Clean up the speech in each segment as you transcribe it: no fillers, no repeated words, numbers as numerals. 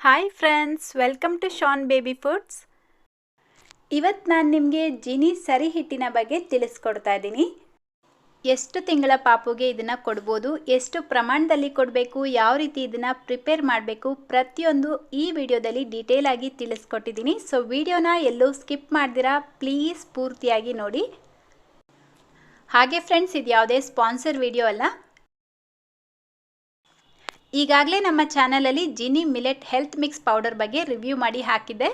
Hi friends, welcome to Shan baby foods. ಇವತ್ತು ನಾನು ನಿಮಗೆ ಜೀನಿ ಸರಿ ಹಿಟ್ಟಿನ ಬಗ್ಗೆ ತಿಳಿಸ್ಕೊಡ್ತಾ ಇದ್ದೀನಿ. ಎಷ್ಟು ತಿಂಗಳ ಪಾಪುಗೆ ಇದನ್ನು ಕೊಡ್ಬೋದು, ಎಷ್ಟು ಪ್ರಮಾಣದಲ್ಲಿ ಕೊಡಬೇಕು, ಯಾವ ರೀತಿ ಇದನ್ನು ಪ್ರಿಪೇರ್ ಮಾಡಬೇಕು, ಪ್ರತಿಯೊಂದು ಈ ವಿಡಿಯೋದಲ್ಲಿ ಡೀಟೇಲ್ ಆಗಿ ತಿಳಿಸ್ಕೊಟ್ಟಿದ್ದೀನಿ. ಸೊ ವಿಡಿಯೋನ ಎಲ್ಲೂ ಸ್ಕಿಪ್ ಮಾಡ್ದಿರಾ ಪ್ಲೀಸ್ ಪೂರ್ತಿಯಾಗಿ ನೋಡಿ. ಹಾಗೆ ಫ್ರೆಂಡ್ಸ್, ಇದು ಯಾವುದೇ ಸ್ಪಾನ್ಸರ್ ವಿಡಿಯೋ ಅಲ್ಲ. ಈಗಾಗಲೇ ನಮ್ಮ ಚಾನಲಲ್ಲಿ Jeeni millet health mix powder ಬಗ್ಗೆ ರಿವ್ಯೂ ಮಾಡಿ ಹಾಕಿದ್ದೆ.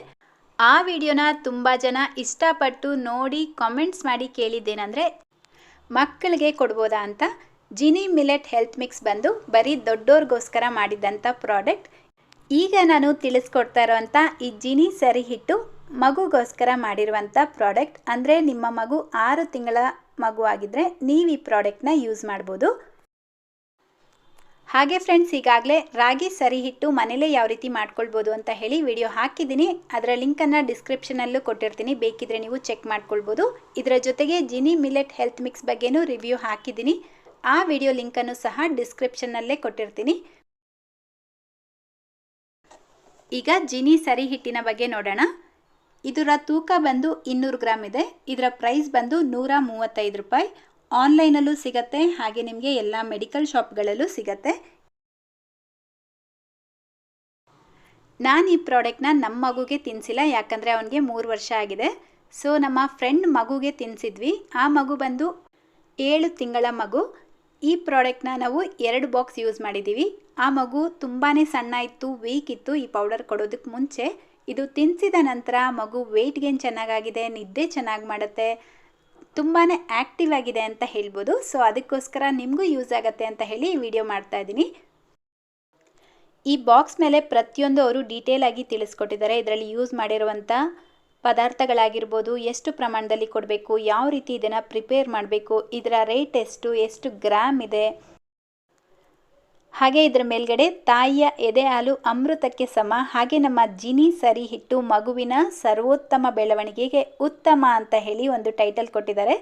ಆ ವಿಡಿಯೋನ ತುಂಬ ಜನ ಇಷ್ಟಪಟ್ಟು ನೋಡಿ ಕಾಮೆಂಟ್ಸ್ ಮಾಡಿ ಕೇಳಿದ್ದೇನೆಂದರೆ ಮಕ್ಕಳಿಗೆ ಕೊಡ್ಬೋದಾ ಅಂತ. ಜೀನಿ ಮಿಲೆಟ್ ಹೆಲ್ತ್ ಮಿಕ್ಸ್ ಬಂದು ಬರೀ ದೊಡ್ಡೋರ್ಗೋಸ್ಕರ ಮಾಡಿದಂಥ ಪ್ರಾಡಕ್ಟ್. ಈಗ ನಾನು ತಿಳಿಸ್ಕೊಡ್ತಾ ಇರೋವಂಥ ಈ ಜೀನಿ ಸರಿ ಹಿಟ್ಟು ಮಗುಗೋಸ್ಕರ ಮಾಡಿರುವಂಥ ಪ್ರಾಡಕ್ಟ್. ಅಂದರೆ ನಿಮ್ಮ ಮಗು 6 ತಿಂಗಳ ಮಗು ಆಗಿದ್ದರೆ ನೀವು ಈ ಪ್ರಾಡಕ್ಟ್ನ ಯೂಸ್ ಮಾಡ್ಬೋದು. ಹಾಗೆ ಫ್ರೆಂಡ್ಸ್, ಈಗಾಗಲೇ ರಾಗಿ ಸರಿ ಹಿಟ್ಟು ಮನೇಲೇ ಯಾವ ರೀತಿ ಮಾಡ್ಕೊಳ್ಬೋದು ಅಂತ ಹೇಳಿ ವಿಡಿಯೋ ಹಾಕಿದ್ದೀನಿ. ಅದರ ಲಿಂಕನ್ನು ಡಿಸ್ಕ್ರಿಪ್ಷನಲ್ಲೂ ಕೊಟ್ಟಿರ್ತೀನಿ, ಬೇಕಿದ್ರೆ ನೀವು ಚೆಕ್ ಮಾಡ್ಕೊಳ್ಬೋದು. ಇದರ ಜೊತೆಗೆ ಜೀನಿ ಮಿಲೆಟ್ ಹೆಲ್ತ್ ಮಿಕ್ಸ್ ಬಗ್ಗೆನೂ ರಿವ್ಯೂ ಹಾಕಿದ್ದೀನಿ. ಆ ವಿಡಿಯೋ ಲಿಂಕನ್ನು ಸಹ ಡಿಸ್ಕ್ರಿಪ್ಷನ್ನಲ್ಲೇ ಕೊಟ್ಟಿರ್ತೀನಿ. ಈಗ ಜೀನಿ ಸರಿ ಹಿಟ್ಟಿನ ಬಗ್ಗೆ ನೋಡೋಣ. ಇದರ ತೂಕ ಬಂದು 200 ಗ್ರಾಮ್ ಇದೆ. ಇದರ ಪ್ರೈಸ್ ಬಂದು 135 ರೂಪಾಯಿ. ಆನ್ಲೈನಲ್ಲೂ ಸಿಗತ್ತೆ, ಹಾಗೆ ನಿಮಗೆ ಎಲ್ಲ ಮೆಡಿಕಲ್ ಶಾಪ್ಗಳಲ್ಲೂ ಸಿಗತ್ತೆ. ನಾನು ಈ ಪ್ರಾಡಕ್ಟ್ನ ನಮ್ಮ ಮಗುಗೆ ತಿನ್ನಿಸಿಲ್ಲ, ಯಾಕಂದರೆ ಅವನಿಗೆ 3 ವರ್ಷ ಆಗಿದೆ. ಸೊ ನಮ್ಮ ಫ್ರೆಂಡ್ ಮಗುಗೆ ತಿನ್ನಿಸಿದ್ವಿ. ಆ ಮಗು ಬಂದು 7 ತಿಂಗಳ ಮಗು. ಈ ಪ್ರಾಡಕ್ಟ್ನ ನಾವು 2 ಬಾಕ್ಸ್ ಯೂಸ್ ಮಾಡಿದ್ದೀವಿ. ಆ ಮಗು ತುಂಬಾ ಸಣ್ಣ ಇತ್ತು, ವೀಕ್ ಇತ್ತು ಈ ಪೌಡರ್ ಕೊಡೋದಕ್ಕೆ ಮುಂಚೆ. ಇದು ತಿನ್ನಿಸಿದ ನಂತರ ಮಗು ವೆಯ್ಟ್ ಗೇನ್ ಚೆನ್ನಾಗಾಗಿದೆ, ನಿದ್ದೆ ಚೆನ್ನಾಗಿ ಮಾಡುತ್ತೆ, ತುಂಬಾ ಆ್ಯಕ್ಟಿವ್ ಆಗಿದೆ ಅಂತ ಹೇಳ್ಬೋದು. ಸೊ ಅದಕ್ಕೋಸ್ಕರ ನಿಮಗೂ ಯೂಸ್ ಆಗುತ್ತೆ ಅಂತ ಹೇಳಿ ಈ ವಿಡಿಯೋ ಮಾಡ್ತಾ ಇದ್ದೀನಿ. ಈ ಬಾಕ್ಸ್ ಮೇಲೆ ಪ್ರತಿಯೊಂದು ಅವರು ಡೀಟೇಲ್ ಆಗಿ ತಿಳಿಸ್ಕೊಟ್ಟಿದ್ದಾರೆ. ಇದರಲ್ಲಿ ಯೂಸ್ ಮಾಡಿರುವಂಥ ಪದಾರ್ಥಗಳಾಗಿರ್ಬೋದು, ಎಷ್ಟು ಪ್ರಮಾಣದಲ್ಲಿ ಕೊಡಬೇಕು, ಯಾವ ರೀತಿ ಇದನ್ನು ಪ್ರಿಪೇರ್ ಮಾಡಬೇಕು, ಇದರ ರೇಟ್ ಎಷ್ಟು ಗ್ರಾಮ್ ಇದೆ, ಹಾಗೆ ಇದರ ಮೇಲ್ಗಡೆ ತಾಯಿಯ ಎದೆ ಹಾಲು ಅಮೃತಕ್ಕೆ ಸಮ, ಹಾಗೆ ನಮ್ಮ ಜೀನಿ ಸರಿ ಹಿಟ್ಟು ಮಗುವಿನ ಸರ್ವೋತ್ತಮ ಬೆಳವಣಿಗೆಗೆ ಉತ್ತಮ ಅಂತ ಹೇಳಿ ಒಂದು ಟೈಟಲ್ ಕೊಟ್ಟಿದ್ದಾರೆ.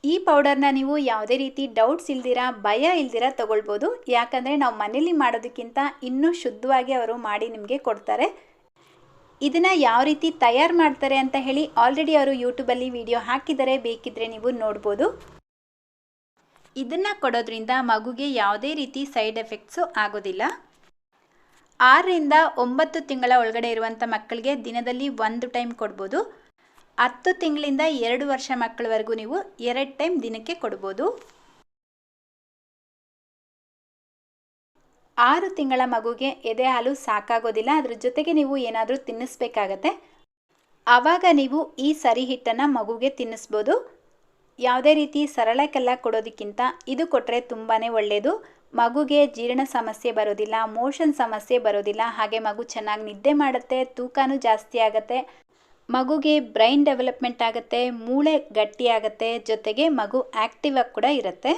ಈ ಪೌಡರ್ನ ನೀವು ಯಾವುದೇ ರೀತಿ ಡೌಟ್ಸ್ ಇಲ್ದಿರ, ಭಯ ಇಲ್ದಿರ ತಗೊಳ್ಬೋದು. ಯಾಕಂದರೆ ನಾವು ಮನೇಲಿ ಮಾಡೋದಕ್ಕಿಂತ ಇನ್ನೂ ಶುದ್ಧವಾಗಿ ಅವರು ಮಾಡಿ ನಿಮಗೆ ಕೊಡ್ತಾರೆ. ಇದನ್ನು ಯಾವ ರೀತಿ ತಯಾರು ಮಾಡ್ತಾರೆ ಅಂತ ಹೇಳಿ ಆಲ್ರೆಡಿ ಅವರು ಯೂಟ್ಯೂಬಲ್ಲಿ ವಿಡಿಯೋ ಹಾಕಿದ್ದಾರೆ, ಬೇಕಿದ್ರೆ ನೀವು ನೋಡ್ಬೋದು. ಇದನ್ನು ಕೊಡೋದ್ರಿಂದ ಮಗುಗೆ ಯಾವುದೇ ರೀತಿ ಸೈಡ್ ಎಫೆಕ್ಟ್ಸು ಆಗೋದಿಲ್ಲ. 6 ರಿಂದ 9 ತಿಂಗಳ ಒಳಗಡೆ ಇರುವಂಥ ಮಕ್ಕಳಿಗೆ ದಿನದಲ್ಲಿ 1 ಟೈಮ್ ಕೊಡ್ಬೋದು. 10 ತಿಂಗಳಿಂದ 2 ವರ್ಷ ಮಕ್ಕಳವರೆಗೂ ನೀವು 2 ಟೈಮ್ ದಿನಕ್ಕೆ ಕೊಡ್ಬೋದು. 6 ತಿಂಗಳ ಮಗುಗೆ ಎದೆ ಹಾಲು ಸಾಕಾಗೋದಿಲ್ಲ, ಅದ್ರ ಜೊತೆಗೆ ನೀವು ಏನಾದರೂ ತಿನ್ನಿಸ್ಬೇಕಾಗತ್ತೆ. ಆವಾಗ ನೀವು ಈ ಸರಿ ಹಿಟ್ಟನ್ನು ಮಗುಗೆ ತಿನ್ನಿಸ್ಬೋದು. ಯಾವುದೇ ರೀತಿ ಸರಳಕ್ಕೆಲ್ಲ ಕೊಡೋದಕ್ಕಿಂತ ಇದು ಕೊಟ್ಟರೆ ತುಂಬಾ ಒಳ್ಳೆಯದು. ಮಗುಗೆ ಜೀರ್ಣ ಸಮಸ್ಯೆ ಬರೋದಿಲ್ಲ, ಮೋಷನ್ ಸಮಸ್ಯೆ ಬರೋದಿಲ್ಲ, ಹಾಗೆ ಮಗು ಚೆನ್ನಾಗಿ ನಿದ್ದೆ ಮಾಡುತ್ತೆ, ತೂಕನೂ ಜಾಸ್ತಿ ಆಗುತ್ತೆ, ಮಗುಗೆ ಬ್ರೈನ್ ಡೆವಲಪ್ಮೆಂಟ್ ಆಗುತ್ತೆ, ಮೂಳೆ ಗಟ್ಟಿ ಆಗುತ್ತೆ, ಜೊತೆಗೆ ಮಗು ಆ್ಯಕ್ಟಿವ್ ಆಗಿ ಕೂಡ ಇರುತ್ತೆ.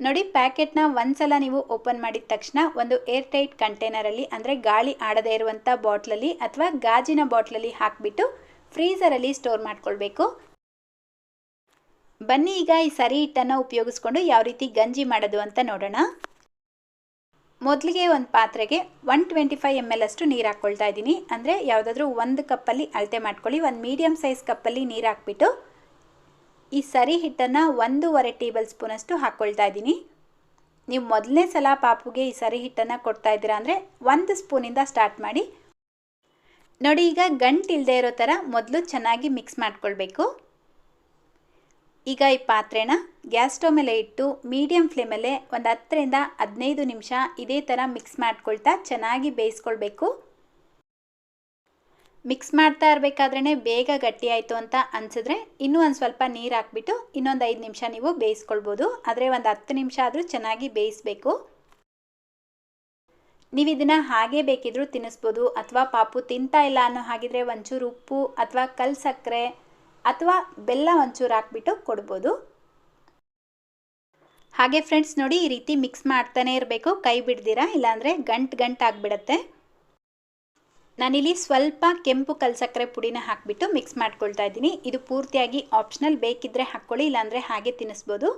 ನೋಡಿ, ಪ್ಯಾಕೆಟ್ನ ಒಂದ್ಸಲ ನೀವು ಓಪನ್ ಮಾಡಿದ ತಕ್ಷಣ ಒಂದು ಏರ್ ಟೈಟ್ ಕಂಟೈನರಲ್ಲಿ, ಅಂದರೆ ಗಾಳಿ ಆಡದೇ ಇರುವಂಥ ಬಾಟ್ಲಲ್ಲಿ ಅಥವಾ ಗಾಜಿನ ಬಾಟ್ಲಲ್ಲಿ ಹಾಕಿಬಿಟ್ಟು ಫ್ರೀಝರಲ್ಲಿ ಸ್ಟೋರ್ ಮಾಡ್ಕೊಳ್ಬೇಕು. ಬನ್ನಿ ಈಗ ಈ ಸರಿ ಹಿಟ್ಟನ್ನು ಉಪಯೋಗಿಸ್ಕೊಂಡು ಯಾವ ರೀತಿ ಗಂಜಿ ಮಾಡೋದು ಅಂತ ನೋಡೋಣ. ಮೊದಲಿಗೆ ಒಂದು ಪಾತ್ರೆಗೆ 125 ml ಅಷ್ಟು ನೀರು ಹಾಕ್ಕೊಳ್ತಾ ಇದ್ದೀನಿ. ಅಂದರೆ ಯಾವುದಾದ್ರೂ 1 ಕಪ್ಪಲ್ಲಿ ಅಳತೆ ಮಾಡ್ಕೊಳ್ಳಿ. ಒಂದು ಮೀಡಿಯಮ್ ಸೈಜ್ ಕಪ್ಪಲ್ಲಿ ನೀರು ಹಾಕ್ಬಿಟ್ಟು ಈ ಸರಿ ಹಿಟ್ಟನ್ನು 1.5 ಟೇಬಲ್ ಸ್ಪೂನಷ್ಟು ಹಾಕ್ಕೊಳ್ತಾ ಇದ್ದೀನಿ. ನೀವು ಮೊದಲನೇ ಸಲ ಪಾಪುಗೆ ಈ ಸರಿ ಹಿಟ್ಟನ್ನು ಕೊಡ್ತಾ ಇದ್ದೀರಾ ಅಂದರೆ 1 ಸ್ಪೂನಿಂದ ಸ್ಟಾರ್ಟ್ ಮಾಡಿ. ನೋಡಿ, ಈಗ ಗಂಟು ಇಲ್ಲದೆ ಇರೋ ಥರ ಮೊದಲು ಚೆನ್ನಾಗಿ ಮಿಕ್ಸ್ ಮಾಡ್ಕೊಳ್ಬೇಕು. ಈಗ ಈ ಪಾತ್ರೆನ ಗ್ಯಾಸ್ ಸ್ಟವ್ ಮೇಲೆ ಇಟ್ಟು ಮೀಡಿಯಮ್ ಫ್ಲೇಮಲ್ಲೇ ಒಂದು 10 ರಿಂದ 15 ನಿಮಿಷ ಇದೇ ಥರ ಮಿಕ್ಸ್ ಮಾಡ್ಕೊಳ್ತಾ ಚೆನ್ನಾಗಿ ಬೇಯಿಸ್ಕೊಳ್ಬೇಕು. ಮಿಕ್ಸ್ ಮಾಡ್ತಾ ಇರಬೇಕಾದ್ರೇ ಬೇಗ ಗಟ್ಟಿ ಆಯಿತು ಅಂತ ಅನಿಸಿದ್ರೆ ಇನ್ನೂ ಒಂದು ಸ್ವಲ್ಪ ನೀರು ಹಾಕ್ಬಿಟ್ಟು ಇನ್ನೊಂದು 5 ನಿಮಿಷ ನೀವು ಬೇಯಿಸ್ಕೊಳ್ಬೋದು. ಆದರೆ ಒಂದು 10 ನಿಮಿಷ ಆದರೂ ಚೆನ್ನಾಗಿ ಬೇಯಿಸಬೇಕು. ನೀವು ಇದನ್ನು ಹಾಗೆ ಬೇಕಿದ್ರೂ ತಿನ್ನಿಸ್ಬೋದು, ಅಥವಾ ಪಾಪು ತಿಂತಾ ಇಲ್ಲ ಅನ್ನೋ ಹಾಗಿದ್ರೆ ಒಂಚೂರು ಉಪ್ಪು ಅಥವಾ ಕಲ್ಲು ಸಕ್ಕರೆ ಅಥವಾ ಬೆಲ್ಲ ಒಂಚೂರು ಹಾಕ್ಬಿಟ್ಟು ಕೊಡ್ಬೋದು. ಹಾಗೆ ಫ್ರೆಂಡ್ಸ್ ನೋಡಿ, ಈ ರೀತಿ ಮಿಕ್ಸ್ ಮಾಡ್ತಾನೆ ಇರಬೇಕು, ಕೈ ಬಿಡ್ದಿರಾ, ಇಲ್ಲಾಂದರೆ ಗಂಟು ಆಗಿಬಿಡತ್ತೆ. ನಾನಿಲ್ಲಿ ಸ್ವಲ್ಪ ಕೆಂಪು ಕಲ್ಲು ಸಕ್ಕರೆ ಪುಡಿನ ಹಾಕಿಬಿಟ್ಟು ಮಿಕ್ಸ್ ಮಾಡ್ಕೊಳ್ತಾ ಇದ್ದೀನಿ. ಇದು ಪೂರ್ತಿಯಾಗಿ ಆಪ್ಷನಲ್, ಬೇಕಿದ್ದರೆ ಹಾಕ್ಕೊಳ್ಳಿ, ಇಲ್ಲಾಂದರೆ ಹಾಗೆ ತಿನ್ನಿಸ್ಬೋದು.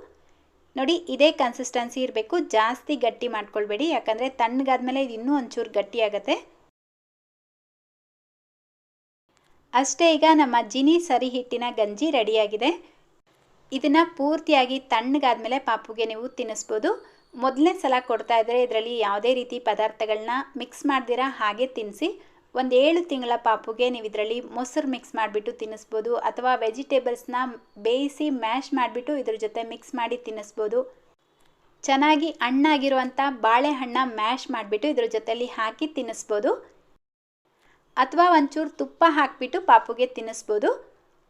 ನೋಡಿ ಇದೇ ಕನ್ಸಿಸ್ಟೆನ್ಸಿ ಇರಬೇಕು, ಜಾಸ್ತಿ ಗಟ್ಟಿ ಮಾಡ್ಕೊಳ್ಬೇಡಿ, ಯಾಕಂದರೆ ತಣ್ಣಗಾದ್ಮೇಲೆ ಇದು ಇನ್ನೂ ಒಂಚೂರು ಗಟ್ಟಿ ಆಗುತ್ತೆ. ಅಷ್ಟೇ, ಈಗ ನಮ್ಮ ಜಿನಿ ಸರಿ ಹಿಟ್ಟಿನ ಗಂಜಿ ರೆಡಿಯಾಗಿದೆ. ಇದನ್ನು ಪೂರ್ತಿಯಾಗಿ ತಣ್ಣಗಾದ್ಮೇಲೆ ಪಾಪುಗೆ ನೀವು ತಿನ್ನಿಸ್ಬೋದು. ಮೊದಲನೇ ಸಲ ಕೊಡ್ತಾ ಇದ್ದರೆ ಇದರಲ್ಲಿ ಯಾವುದೇ ರೀತಿ ಪದಾರ್ಥಗಳನ್ನ ಮಿಕ್ಸ್ ಮಾಡ್ದಿರಾ ಹಾಗೆ ತಿನ್ನಿಸಿ. ಒಂದು 7 ತಿಂಗಳ ಪಾಪುಗೆ ನೀವು ಇದರಲ್ಲಿ ಮೊಸರು ಮಿಕ್ಸ್ ಮಾಡಿಬಿಟ್ಟು ತಿನ್ನಿಸ್ಬೋದು, ಅಥವಾ ವೆಜಿಟೇಬಲ್ಸ್ನ ಬೇಯಿಸಿ ಮ್ಯಾಶ್ ಮಾಡಿಬಿಟ್ಟು ಇದ್ರ ಜೊತೆ ಮಿಕ್ಸ್ ಮಾಡಿ ತಿನ್ನಿಸ್ಬೋದು. ಚೆನ್ನಾಗಿ ಹಣ್ಣಾಗಿರುವಂಥ ಬಾಳೆಹಣ್ಣ ಮ್ಯಾಶ್ ಮಾಡಿಬಿಟ್ಟು ಇದ್ರ ಜೊತೆಲಿ ಹಾಕಿ ತಿನ್ನಿಸ್ಬೋದು, ಅಥವಾ ಒಂಚೂರು ತುಪ್ಪ ಹಾಕಿಬಿಟ್ಟು ಪಾಪುಗೆ ತಿನ್ನಿಸ್ಬೋದು.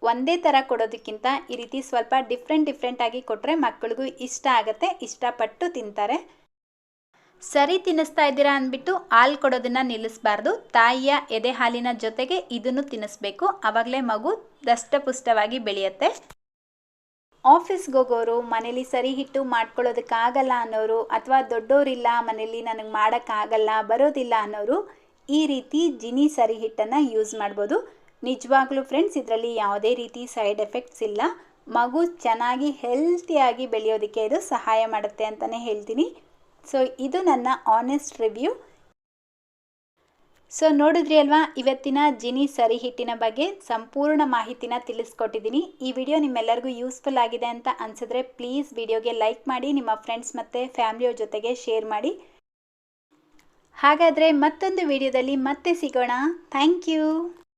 ಒಂದೇ ಥರ ಕೊಡೋದಕ್ಕಿಂತ ಈ ರೀತಿ ಸ್ವಲ್ಪ ಡಿಫ್ರೆಂಟಾಗಿ ಕೊಟ್ಟರೆ ಮಕ್ಕಳಿಗೂ ಇಷ್ಟ ಆಗುತ್ತೆ, ಇಷ್ಟಪಟ್ಟು ತಿಂತಾರೆ. ಸರಿ ತಿನ್ನಿಸ್ತಾ ಇದ್ದೀರಾ ಅಂದ್ಬಿಟ್ಟು ಹಾಲು ಕೊಡೋದನ್ನು ನಿಲ್ಲಿಸಬಾರ್ದು. ತಾಯಿಯ ಎದೆ ಹಾಲಿನ ಜೊತೆಗೆ ಇದನ್ನು ತಿನ್ನಿಸ್ಬೇಕು, ಆವಾಗಲೇ ಮಗು ದಷ್ಟಪುಷ್ಟವಾಗಿ ಬೆಳೆಯುತ್ತೆ. ಆಫೀಸ್ಗೆ ಹೋಗೋರು, ಮನೇಲಿ ಸರಿ ಹಿಟ್ಟು ಮಾಡ್ಕೊಳ್ಳೋದಕ್ಕಾಗಲ್ಲ ಅನ್ನೋರು, ಅಥವಾ ದೊಡ್ಡೋರಿಲ್ಲ ಮನೇಲಿ ನನಗೆ ಮಾಡೋಕ್ಕಾಗಲ್ಲ ಬರೋದಿಲ್ಲ ಅನ್ನೋರು ಈ ರೀತಿ ಜಿನಿ ಸರಿ ಹಿಟ್ಟನ್ನು ಯೂಸ್ ಮಾಡ್ಬೋದು. ನಿಜವಾಗ್ಲೂ ಫ್ರೆಂಡ್ಸ್, ಇದರಲ್ಲಿ ಯಾವುದೇ ರೀತಿ ಸೈಡ್ ಎಫೆಕ್ಟ್ಸ್ ಇಲ್ಲ. ಮಗು ಚೆನ್ನಾಗಿ ಹೆಲ್ತಿಯಾಗಿ ಬೆಳೆಯೋದಕ್ಕೆ ಇದು ಸಹಾಯ ಮಾಡುತ್ತೆ ಅಂತಲೇ ಹೇಳ್ತೀನಿ. ಸೊ ಇದು ನನ್ನ ಆನೆಸ್ಟ್ ರಿವ್ಯೂ. ಸೊ ನೋಡಿದ್ರಿ ಅಲ್ವಾ, ಇವತ್ತಿನ ಜಿನಿ ಸರಿ ಹಿಟ್ಟಿನ ಬಗ್ಗೆ ಸಂಪೂರ್ಣ ಮಾಹಿತಿನ ತಿಳಿಸ್ಕೊಟ್ಟಿದ್ದೀನಿ. ಈ ವಿಡಿಯೋ ನಿಮ್ಮೆಲ್ಲರಿಗೂ ಯೂಸ್ಫುಲ್ ಆಗಿದೆ ಅಂತ ಅನಿಸಿದ್ರೆ ಪ್ಲೀಸ್ ವಿಡಿಯೋಗೆ ಲೈಕ್ ಮಾಡಿ, ನಿಮ್ಮ ಫ್ರೆಂಡ್ಸ್ ಮತ್ತು ಫ್ಯಾಮಿಲಿಯವ್ರ ಜೊತೆಗೆ ಶೇರ್ ಮಾಡಿ. ಹಾಗಾದರೆ ಮತ್ತೊಂದು ವಿಡಿಯೋದಲ್ಲಿ ಮತ್ತೆ ಸಿಗೋಣ. Thank you.